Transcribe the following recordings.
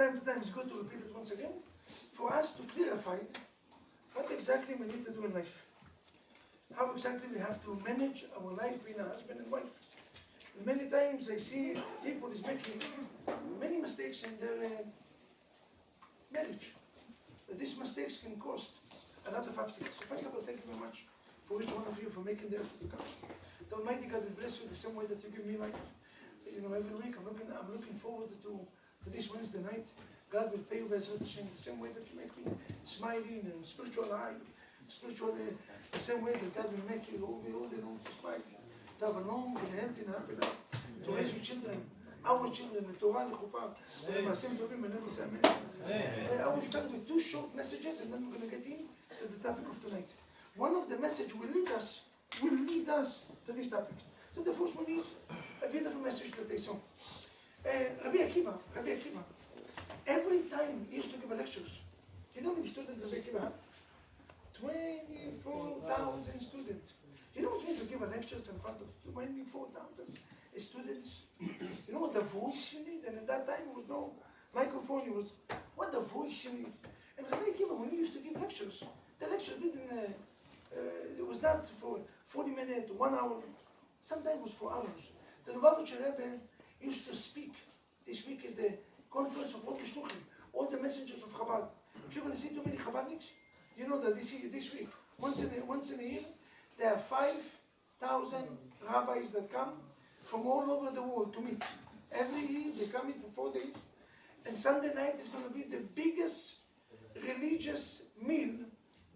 time to time, it's good to repeat it once again, for us to clarify what exactly we need to do in life. How exactly we have to manage our life being a husband and wife. And many times I see people is making many mistakes in their marriage. But these mistakes can cost a lot of obstacles. So first of all, thank you very much for each one of you for making the effort to come. The Almighty God will bless you the same way that you give me life. You know, every week I'm looking forward to this Wednesday night. God will pay you guys the same way that you make me smiling and spiritual high, spiritually, the same way that God will make you all the long to smile, to have a long and healthy and happy life, to raise your children, our children, the Torah, the Chuppah, the Maaseh Tovim, and never say amen. I will start with 2 short messages and then we're going to get into the topic of tonight. One of the messages will lead us to this topic. So the first one is a beautiful message that they saw. Rabbi Akiva, every time he used to give lectures, you know how many students Rabbi Akiva had? 24,000 students. You know what it means to give a lecture in front of 24,000 students? You know what the voice you need? And at that time there was no microphone, it was what the voice you need. And Rabbi Akiva, when he used to give lectures, the lecture didn't, it was not for 40 minutes, 1 hour, sometimes it was for hours. The Lubavitcher Rebbe used to speak. This week is the conference of all the shluchim, all the messengers of Chabad. If you're going to see too many Chabadniks, you know that this week, once in a year, there are 5,000 rabbis that come from all over the world to meet. Every year they come in for 4 days, and Sunday night is going to be the biggest religious meal,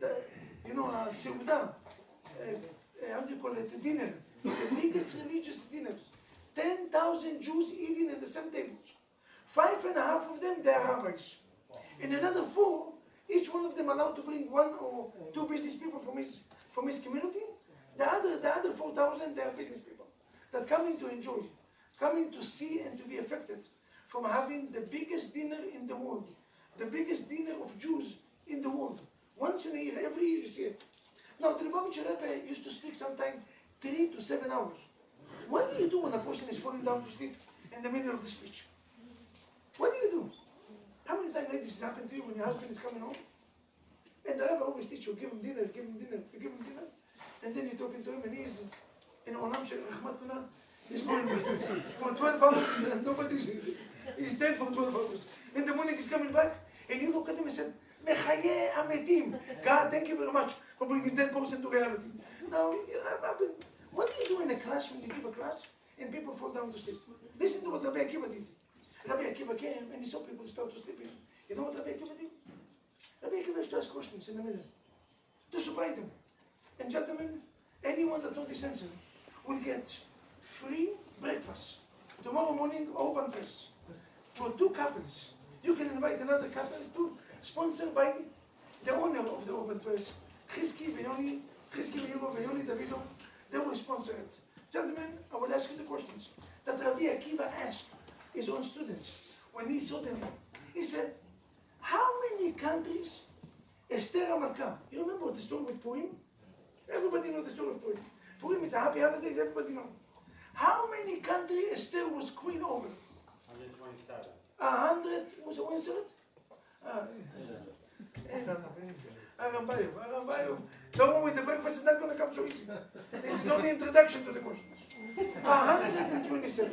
seudah, how do you call it, the dinner, the biggest religious dinners. 10,000 Jews eating at the same tables. 5.5 of them, they are rabbis. In another 4, each one of them allowed to bring 1 or 2 business people from his community. The other 4,000, they are business people that coming to enjoy, coming to see and to be affected from having the biggest dinner in the world, the biggest dinner of Jews in the world. Once in a year, every year you see it. Now, the Lubavitcher Rebbe used to speak sometimes 3 to 7 hours. What do you do when a person is falling down to sleep in the middle of the speech? What do you do? How many times, ladies, has happened to you when your husband is coming home? And the Rebbe always teach you, give him dinner, and then you're talking to him, and he's in Olam Shel Rachmat Kuna. He's going for 12 hours, he's dead for 12 hours. In the morning he's coming back, and you look at him and say, Mechaye Ametim. God, thank you very much for bringing that person to reality. Now, what do you do in a class when you give a class and people fall down to sleep? Listen to what Rabbi Akiva did. Rabbi Akiva came and he saw people start to sleep. You know what Rabbi Akiva did? Rabbi Akiva used to ask questions in the middle to surprise them. And gentlemen, anyone that knows this answer will get free breakfast. Tomorrow morning, open press. For 2 couples. You can invite another couple to sponsored by the owner of the open press, Chizki Veyoni Davido. They will sponsor it. Gentlemen, I will ask you the questions that Rabbi Akiva asked his own students. When he saw them, he said, how many countries Esther HaMalka? You remember the story with Purim? Everybody knows the story of Purim. Purim is a happy holidays, everybody knows. How many countries Esther was queen over? 127. 100, was it 100? Arambayev. The one with the breakfast is not going to come so easy. This is only introduction to the questions. 127.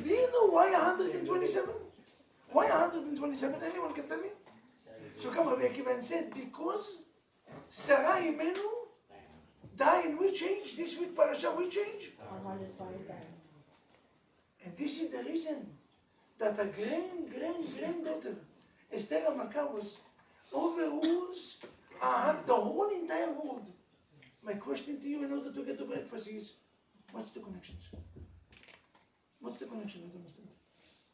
Do you know why 127? Why 127? Anyone can tell me? So come Rabbi Akiva and said, because Sarah Imenu died in which age? This week parasha, which age? 127. And this is the reason that a granddaughter, Esther HaMalka, was overrules the whole entire world. My question to you in order to get to breakfast is, what's the connections? What's the connection? I don't understand.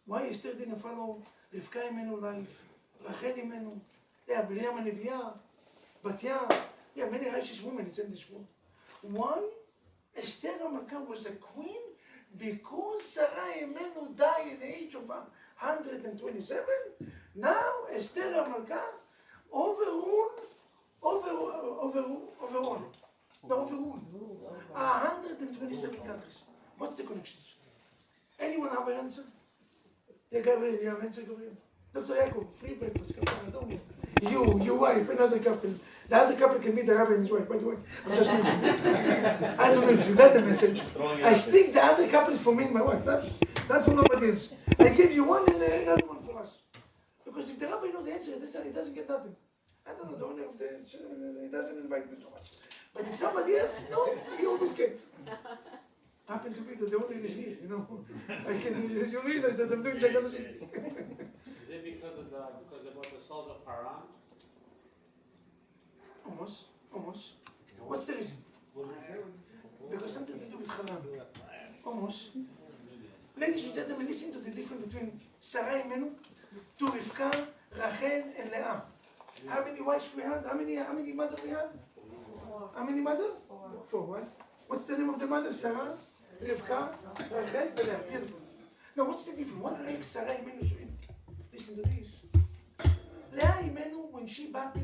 Why Esther didn't follow Rivka Imenu life, Rachel Imenu, Miriam HaNeviah, Batya, many righteous women in this world. Why Esther HaMalka was a queen? Because Sarah Imenu died in the age of 127. Now Esther HaMalka overruled 127 countries. What's the connections? Anyone have an answer? Yeah, Gabriel, you have an answer, Gabriel? Dr. Yaakov, free breakfast, don't worry. You, your wife, another couple. The other couple can be the rabbi and his wife, by the way. I'm just mentioning. I don't know if you got the message. I stick the other couple for me and my wife, not for nobody else. I give you one and another one for us. Because if the rabbi knows the answer, he doesn't get nothing. I don't know, the owner of he doesn't invite me so much. But if somebody else, no, he always gets. Happen to be that the owner is here, you know. You realize that I'm doing gigantic. Is it because they bought the salt of Paran? Almost. What's the reason? Because something to do with Haran. Almost. Ladies and gentlemen, listen to the difference between Sarah Imenu to Rivka, Rachel, and Leah. How many wives we had? How many mothers we had? How many mothers? Four, right? What's the name of the mother? Sarah, Rivka, Rachel, and Leah. Beautiful. Now, what's the difference? What makes Sarah Imenu so unique? Listen to this. Leah Imenu, when she bump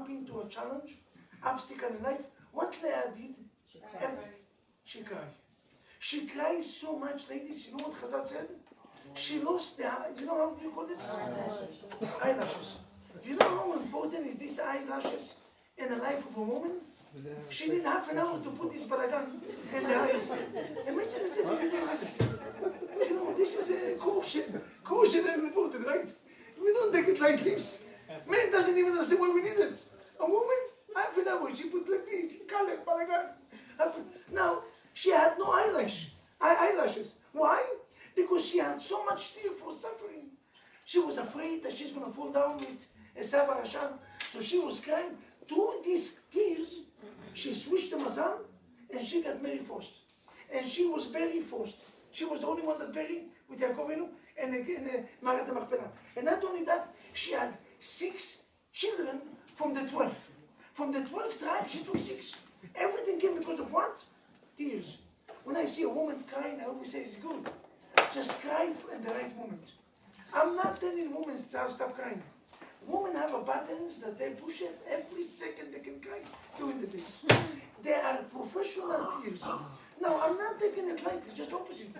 into a challenge, obstacle in life, what Leah did? She cried. She cries so much, ladies. You know what Chazal said? She lost the, you know how do you call it? Eyelashes. You know how important is these eyelashes in the life of a woman? She need half an hour to put this balagan in the eyes. Imagine as if you do it. You know, this is a caution and important, right? We don't take it like this. Man doesn't even understand why we need it. A woman, half an hour, she put like this, color, balagan. Now, she had no eyelashes. Why? Because she had so much fear for suffering. She was afraid that she's going to fall down with Esav Rasha. So she was crying. Through these tears, she switched the mazal and she got married first. And she was buried first. She was the only one that buried with Yaakov Avinu and Marat Machpelah. And not only that, she had 6 children from the 12. From the 12 tribes, she took 6. Everything came because of what? Tears. When I see a woman crying, I always say it's good. Just cry at the right moment. I'm not telling women to stop crying. Women have a buttons that they push it every second they can cry during the day. They are professional tears. No, I'm not taking it lightly, just opposite.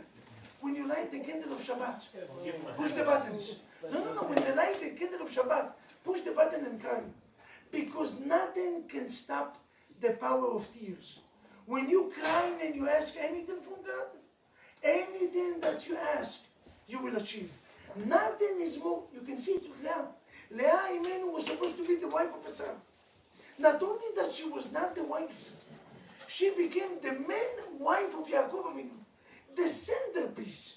When you light the candle of Shabbat, push the buttons. No. When you light the candle of Shabbat, push the button and cry. Because nothing can stop the power of tears. When you cry and you ask anything from God, anything that you ask, you will achieve. Nothing is more. You can see it with Leah. Leah Imenu was supposed to be the wife of Esav. Not only that she was not the wife, she became the main wife of Yaakov Avinu, the centerpiece.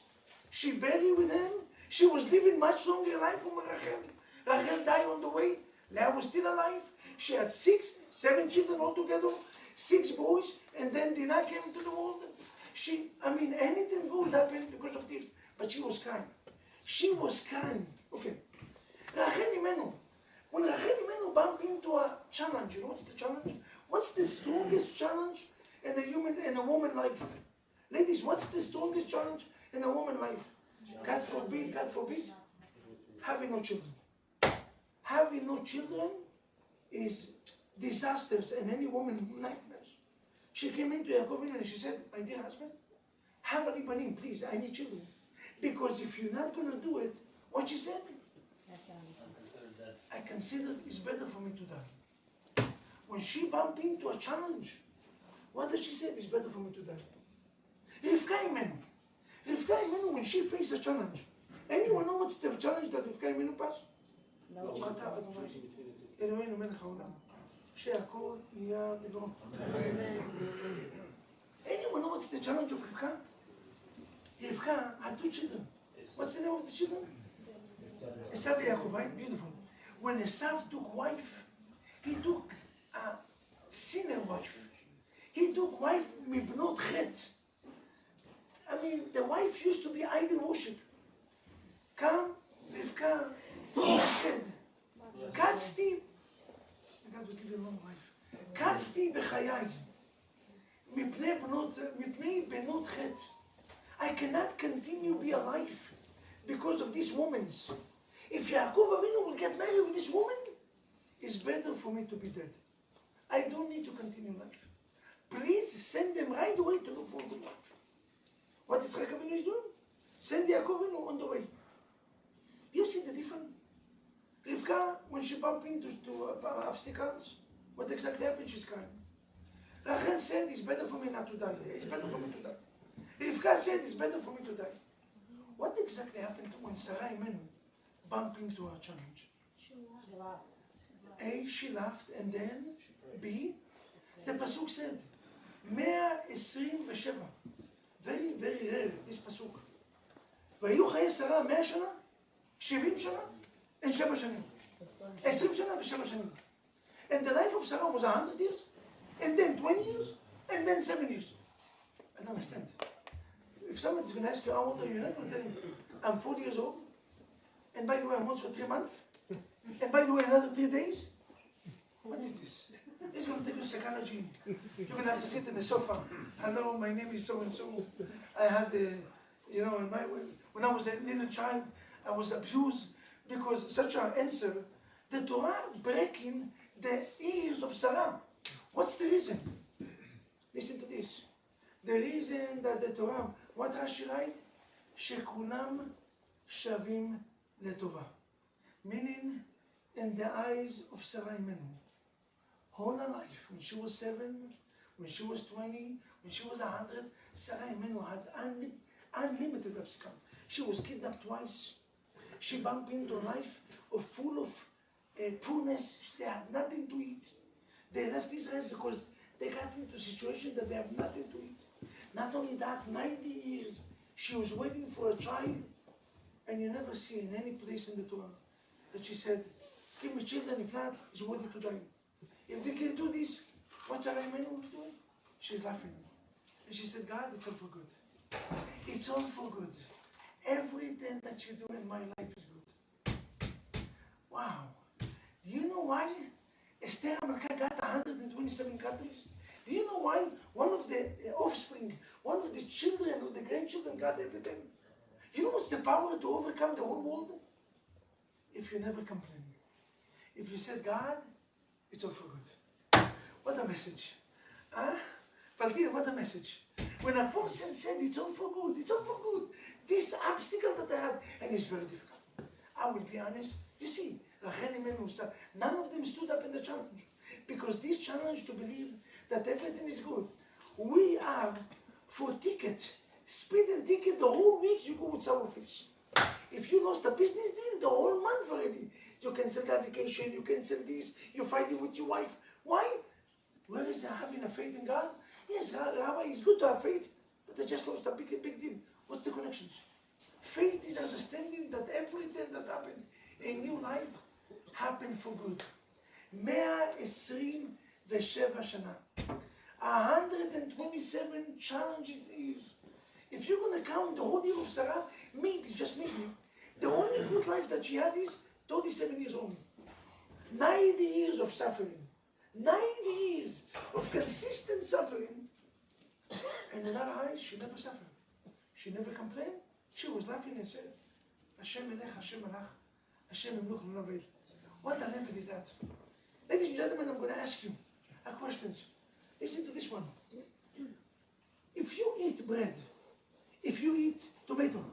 She buried with him. She was living much longer life from Rachel. Rachel died on the way. Leah was still alive. She had 7 children altogether, 6 boys, and then Dinah came into the world. Anything good happened because of this. But she was crying. She was crying. Okay. Rachel Imenu. When Rachel Imenu bumped into a challenge, you know what's the challenge? What's the strongest challenge in a woman's life? Ladies, what's the strongest challenge in a woman's life? God forbid, having no children. Having no children is disasters and any woman nightmares. She came into Yaakov and she said, my dear husband, have a banim, please, I need children. Because if you're not going to do it, what she said? I consider it's better for me to die. When she bumped into a challenge, what did she say? It's better for me to die. Rivka Imenu, when she faced a challenge, anyone know what's the challenge that Rivka Imenu passed? אלוהינו מלך העולם, שהכל נהיה בדברו. Anyone know what's the challenge of Rivka? Rivka had 2 children. What's the name of the children? Esav and Yaakov, right? Beautiful. When Esav took wife, he took a sinner wife. He took wife mibnot chet. The wife used to be idol worship. Come, Rivka, said, קצתי, God will give you a long life, קצתי בחיי, מפני בנות חטא. I cannot continue to be alive because of these women. If Yaakov Avinu will get married with this woman, it's better for me to be dead. I don't need to continue life. Please send them right away to look for a good wife. What Yitzchak Avinu is doing? Send Yaakov Avinu on the way. Do you Rivka, when she bumped into obstacles, what exactly happened? She's crying. Rachel said, it's better for me not to die. It's better for me to die. Rivka said, it's better for me to die. What exactly happened when Sarah Imenu bumped into her challenge? A, she laughed, and then B, the Pasuk said, 127. Very, very rare, this Pasuk. והיו חיי שרה 100 שנה, 70 שנה, and 7 שנים. 20 שנה ו7 שנים. And the life of Sarah was 100 years, and then 20 years, and then 7 years. I don't understand. If somebody's going to ask you how old are you, you're not going to tell him, I'm 40 years old, and by the way, I'm also 3 months, and by the way, another 3 days. What is this? It's going to take you psychology. You're going to have to sit in the sofa. Hello, my name is so-and-so. I had, when I was a little child, I was abused because such an answer. The Torah breaking the ears of Sarah. What's the reason? Listen to this. The reason that the Torah, what Rashi write? שכולם שווים לטובה. Meaning, in the eyes of Sarah Imenu, all her life, when she was 7, when she was 20, when she was 100, Sarah Imenu had unlimited obstacle. She was kidnapped twice. She bumped into a life full of poorness. They had nothing to eat. They left Israel because they got into a situation that they have nothing to eat. Not only that, 90 years she was waiting for a child, and you never see in any place in the Torah that she said, give me children, if not, she's waiting to die. If they can do this, what Sarah Imenu was doing? She's laughing. And she said, God, it's all for good. It's all for good. Everything that you do in my life is good. Wow. Do you know why Esther Amalka got 127 countries? Do you know why one of the offspring, one of the children or the grandchildren got everything? You know what's the power to overcome the whole world? If you never complain. If you said, God, it's all for good. What a message. Huh? Valdir, what a message. When a person said, it's all for good, it's all for good. This obstacle that I had, and it's very difficult. I will be honest. You see, Rachel Imenu, none of them stood up in the challenge. Because this challenge to believe that everything is good. We are for ticket, speeding ticket, the whole week you go with sour fish. If you lost a business deal, the whole month already. You cancel the vacation, you cancel this, you fight it with your wife. Why? Where is having a faith in God? Yes, Rabbi, it's good to have faith, but I just lost a big deal. What's the connections? Faith is understanding that everything that happened in your life happened for good. 127 שנה. 127 challenges years. If you're going to count the whole year of Sarah, maybe, just maybe, the only good life that she had is 37 years only. 90 years of suffering. 90 years of consistent suffering. And in her eyes, she never suffered. She never complained. She was laughing and said, Hashem elech, Hashem alach, Hashem emluch l'naved. What a level is that? Ladies and gentlemen, I'm going to ask you a question. Listen to this one. If you eat bread, if you eat tomato,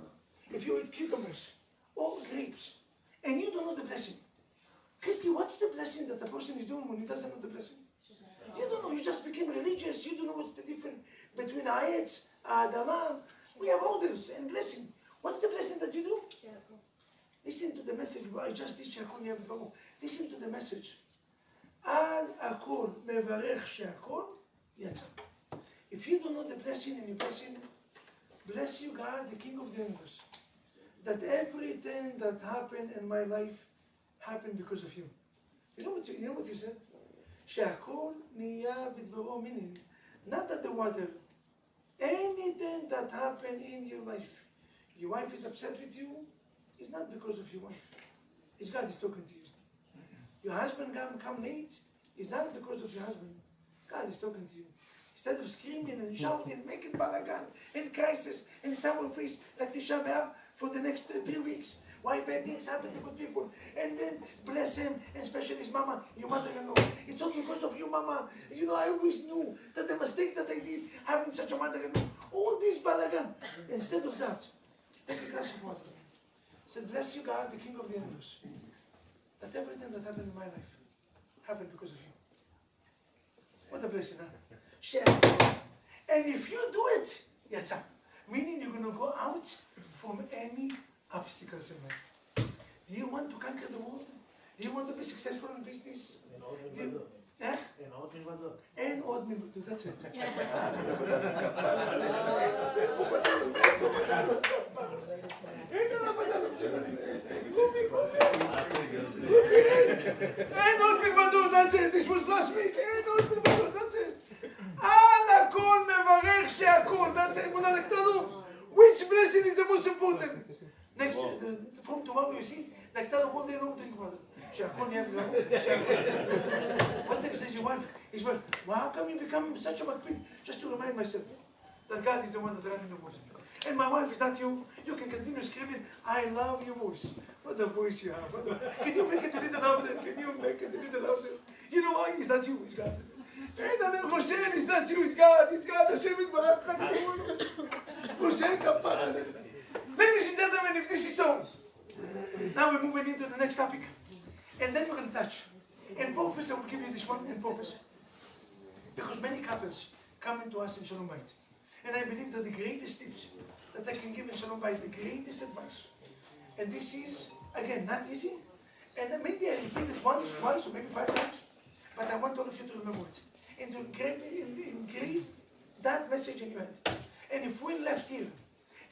if you eat cucumbers or grapes, and you don't know the blessing, Christy, what's the blessing that a person is doing when he doesn't know the blessing? You don't know, you just became religious, you don't know what's the difference between Ayetz, Adama. We have orders and blessing. What's the blessing that you do? Listen to the message. I just did She'akol Niyeh B'dvaro. Listen to the message. Al Akol Mevarech She'akol Yatsa. If you don't know the blessing and you blessing, bless you God, the King of the universe, that everything that happened in my life happened because of you. You know what you said? She'akol Niyeh B'dvaro, meaning not that the water, anything that happened in your life, your wife is upset with you, it's not because of your wife. It's God is talking to you. Your husband come late, it's not because of your husband. God is talking to you. Instead of screaming and shouting, making balagan, and crisis, and sour face like Tisha B'Av for the next 3 weeks. Why bad things happen to good people? And then bless him, and especially his mama, your mother-in-law. It's all because of you, mama. You know, I always knew that the mistake that I did, having such a mother-in-law, all this balagan. Instead of that, take a glass of water. Said, bless you God, the King of the universe, that everything that happened in my life happened because of you. What a blessing, huh? Share. And if you do it, yes, sir, meaning you're going to go out from any obstacles in life. Do you want to conquer the world? Do you want to be successful in business? אין עוד מלבדו, that's it. אין עוד מלבדו, that's it. This was last week. אין עוד מלבדו, that's it. על הכל מברך שהכל, that's it. מונה לקטנו. Which blessing is the most important? Next, from tomorrow you see, לקטנו all day long drink water. שהכל נהיה בגלל, One thing says your wife, his wife, well, how come you become such a makpid? Just to remind myself that God is the one that running the world. And my wife is not you. You can continue screaming, I love your voice. What a voice you have. Can you make it a little louder? Can you make it a little louder? You know why? It's not you, it's God. And Rochelle, it's not you, it's God. It's God. Hashem is Barak. Rochelle, kapara. Ladies and gentlemen, if this is so, now we're moving into the next topic. And then we're going to touch. In purpose, I will give you this one in purpose. Because many couples come into us in Shalom Bayit. And I believe that the greatest tips that I can give in Shalom Bayit, the greatest advice. And this is, again, not easy. And maybe I repeat it once, twice, or maybe 5 times. But I want all of you to remember it. And to engrave that message in your head. And if we're left here,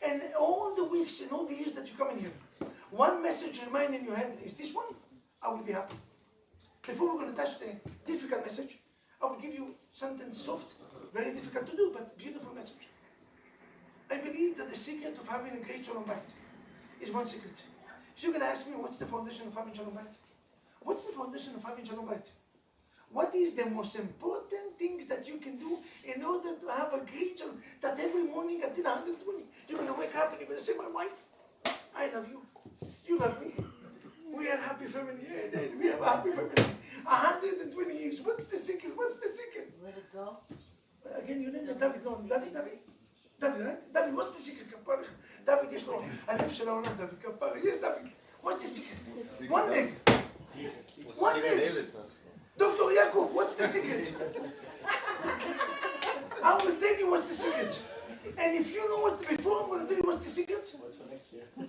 and all the weeks and all the years that you come in here, one message remain in your head is this one, I will be happy. Before we're going to touch the difficult message, I will give you something soft, very difficult to do, but beautiful message. I believe that the secret of having a great Shalom Bayit is one secret. If you're going to ask me, what's the foundation of having Shalom Bayit? What's the foundation of having Shalom Bayit? What is the most important things that you can do in order to have a great Shalom? That every morning until 120, you're going to wake up and you're going to say, my wife, I love you. You love me. We are a happy family. Yeah, we have a happy family. 120 years. What's the secret? What's the secret? Let it go. Again, you name it. David, no. David, right? David, what's the secret? Kapara. David, יש לו. הלב של העולם, דוד. kapara. Yes, David. What's the secret? One leg. One leg. Dr. Yaakov, what's the secret? I will tell you what's the secret. And if you know what's before, I'm going to tell you what's the secret.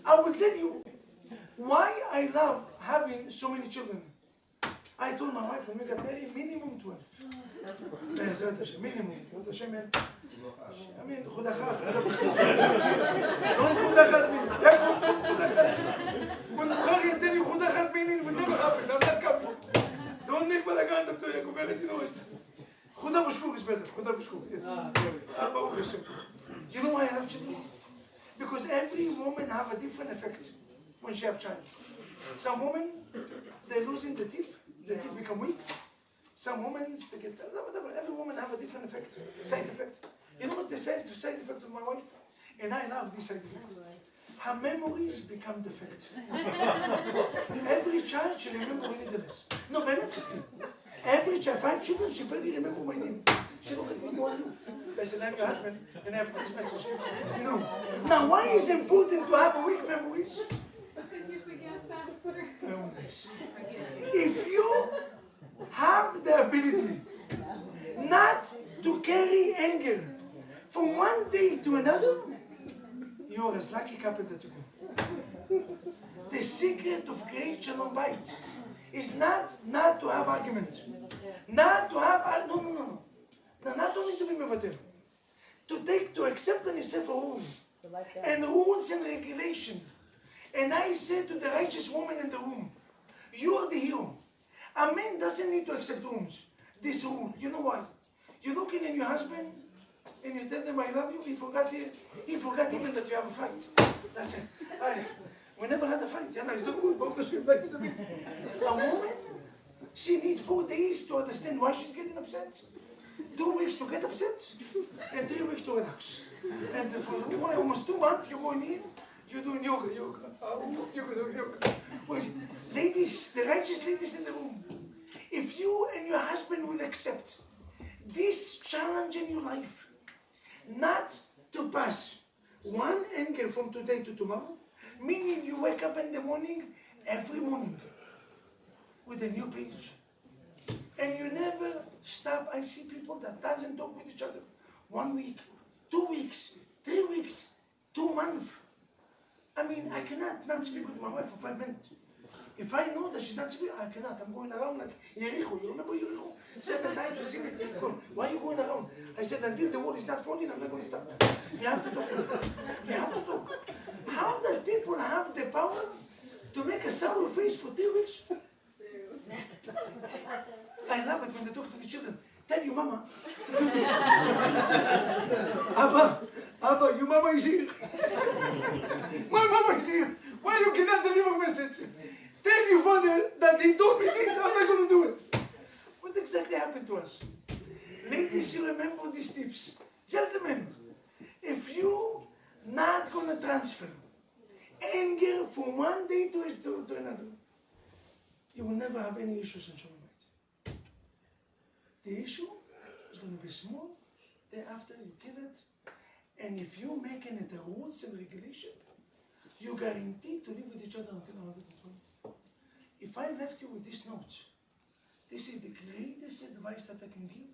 I will tell you why I love having so many children. I told my wife when we got married, minimum 12. Minimum. I mean, חוד אחת. Don't חוד אחת me. Yaakov, don't חוד אחת. When Bukhari tell you חוד אחת meaning, it will never happen. I'm not coming. Don't make balagan, Dr. Yaakov. I already know it. חודה בשקור is better. חודה בשקור, yes. Baruch Hashem. You know why I love children? Because every woman have a different effect when she have child. Some women, they're losing the teeth become weak. Some women, they get, whatever. Every woman have a different effect, side effect. You know what they say, the side effect of my wife? And I love this side effect. Her memories become defect. Every child, she remember when it is. No, באמת חזקי. Every child, 5 children, she barely remember my name. She look at me more. I said, I'm your husband, and I have this message. You know. Now, why is it important to have weak memories? Because you forget faster. Oh, nice. If you have the ability not to carry anger from one day to another, you are as lucky couple that you can. The secret of great Shalom Bayit is not to have arguments, not to have no, not only to be mevater, to accept on yourself a rule and rules and regulation. And I say to the righteous woman in the room, you are the hero. A man doesn't need to accept rules. This rule, you know why? You look in your husband and you tell them I love you. He forgot even that you have a fight. That's it. We never had a fight. It's not good. A woman, she needs 4 days to understand why she's getting upset. 2 weeks to get upset, and 3 weeks to relax. And for almost 2 months, you're going in, you're doing yoga. You're doing yoga. Well, ladies, the righteous ladies in the room, if you and your husband will accept this challenge in your life, not to pass one anger from today to tomorrow, meaning you wake up in the morning, every morning, with a new page. And you never stop. I see people that doesn't talk with each other. 1 week, 2 weeks, 3 weeks, 2 months. I mean, I cannot not speak with my wife for 5 minutes. If I know that she's not speaking, I cannot. I'm going around like Jericho. You remember Jericho? 7 times you see me. Why are you going around? I said, until the wall is not falling, I'm not going to stop. You have to talk. You have to talk. How do people have the power to make a sour face for 3 weeks? I love it when they talk to the children. Tell your mama to do this. Abba, your mama is here. My mama is here. Why you cannot deliver a message? Tell your father that he told me this, I'm not going to do it. What exactly happened to us? Ladies, you remember these tips. Gentlemen, if you not going to transfer anger from one day to another, you will never have any issues in Shalom Bayit. The issue is going to be small. Thereafter, you kill it. And if you make it a rules and regulation, you guarantee to live with each other until 120. If I left you with these notes, this is the greatest advice that I can give.